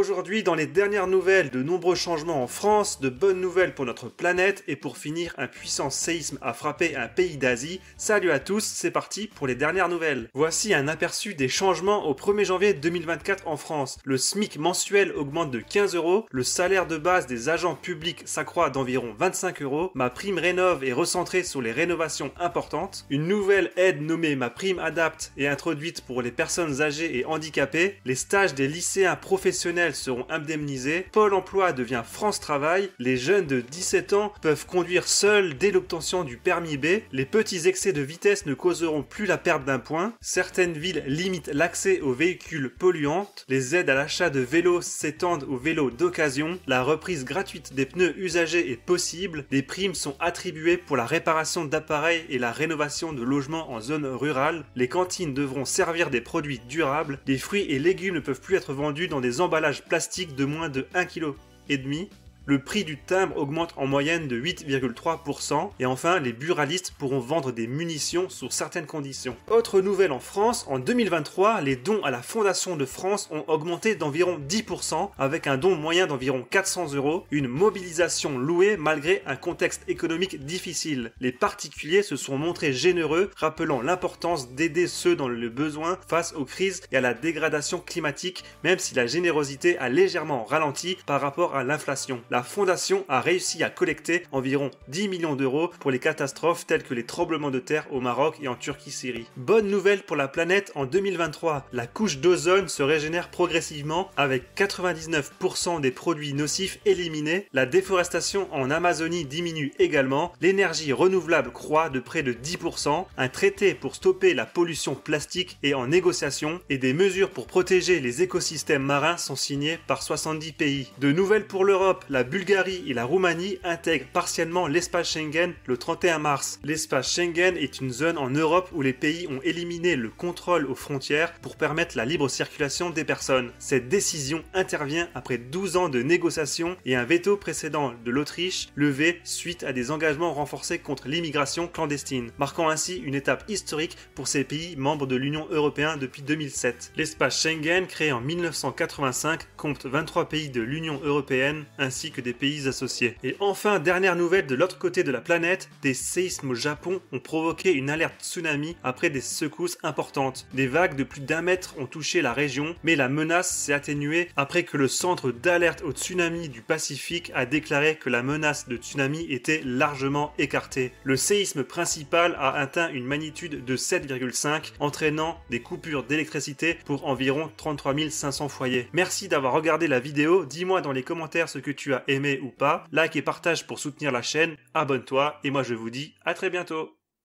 Aujourd'hui, dans les dernières nouvelles, de nombreux changements en France, de bonnes nouvelles pour notre planète et pour finir, un puissant séisme a frappé un pays d'Asie. Salut à tous, c'est parti pour les dernières nouvelles. Voici un aperçu des changements au 1er janvier 2024 en France. Le SMIC mensuel augmente de 15 €, le salaire de base des agents publics s'accroît d'environ 25 €, ma prime rénov est recentrée sur les rénovations importantes, une nouvelle aide nommée ma prime adapte est introduite pour les personnes âgées et handicapées, les stages des lycéens professionnels seront indemnisés, Pôle emploi devient France Travail, les jeunes de 17 ans peuvent conduire seuls dès l'obtention du permis B, les petits excès de vitesse ne causeront plus la perte d'un point, certaines villes limitent l'accès aux véhicules polluants, les aides à l'achat de vélos s'étendent aux vélos d'occasion, la reprise gratuite des pneus usagés est possible, des primes sont attribuées pour la réparation d'appareils et la rénovation de logements en zone rurale, les cantines devront servir des produits durables, les fruits et légumes ne peuvent plus être vendus dans des emballages plastiques de moins de 1,5 kg. Le prix du timbre augmente en moyenne de 8,3% et enfin les buralistes pourront vendre des munitions sous certaines conditions. Autre nouvelle en France, en 2023, les dons à la Fondation de France ont augmenté d'environ 10% avec un don moyen d'environ 400 €, une mobilisation louée malgré un contexte économique difficile. Les particuliers se sont montrés généreux, rappelant l'importance d'aider ceux dans le besoin face aux crises et à la dégradation climatique, même si la générosité a légèrement ralenti par rapport à l'inflation. La Fondation a réussi à collecter environ 10 millions d'euros pour les catastrophes telles que les tremblements de terre au Maroc et en Turquie-Syrie. Bonne nouvelle pour la planète en 2023, la couche d'ozone se régénère progressivement avec 99% des produits nocifs éliminés, la déforestation en Amazonie diminue également, l'énergie renouvelable croît de près de 10%, un traité pour stopper la pollution plastique est en négociation et des mesures pour protéger les écosystèmes marins sont signées par 70 pays. De nouvelles pour l'Europe, la Bulgarie et la Roumanie intègrent partiellement l'espace Schengen le 31 mars. L'espace Schengen est une zone en Europe où les pays ont éliminé le contrôle aux frontières pour permettre la libre circulation des personnes. Cette décision intervient après 12 ans de négociations et un veto précédent de l'Autriche levé suite à des engagements renforcés contre l'immigration clandestine, marquant ainsi une étape historique pour ces pays membres de l'Union européenne depuis 2007. L'espace Schengen, créé en 1985, compte 23 pays de l'Union européenne ainsi que des pays associés. Et enfin, dernière nouvelle de l'autre côté de la planète, des séismes au Japon ont provoqué une alerte tsunami après des secousses importantes. Des vagues de plus d'1 mètre ont touché la région, mais la menace s'est atténuée après que le centre d'alerte au tsunami du Pacifique a déclaré que la menace de tsunami était largement écartée. Le séisme principal a atteint une magnitude de 7,5, entraînant des coupures d'électricité pour environ 33 500 foyers. Merci d'avoir regardé la vidéo, dis-moi dans les commentaires ce que tu as aimé ou pas, like et partage pour soutenir la chaîne, abonne-toi et moi je vous dis à très bientôt.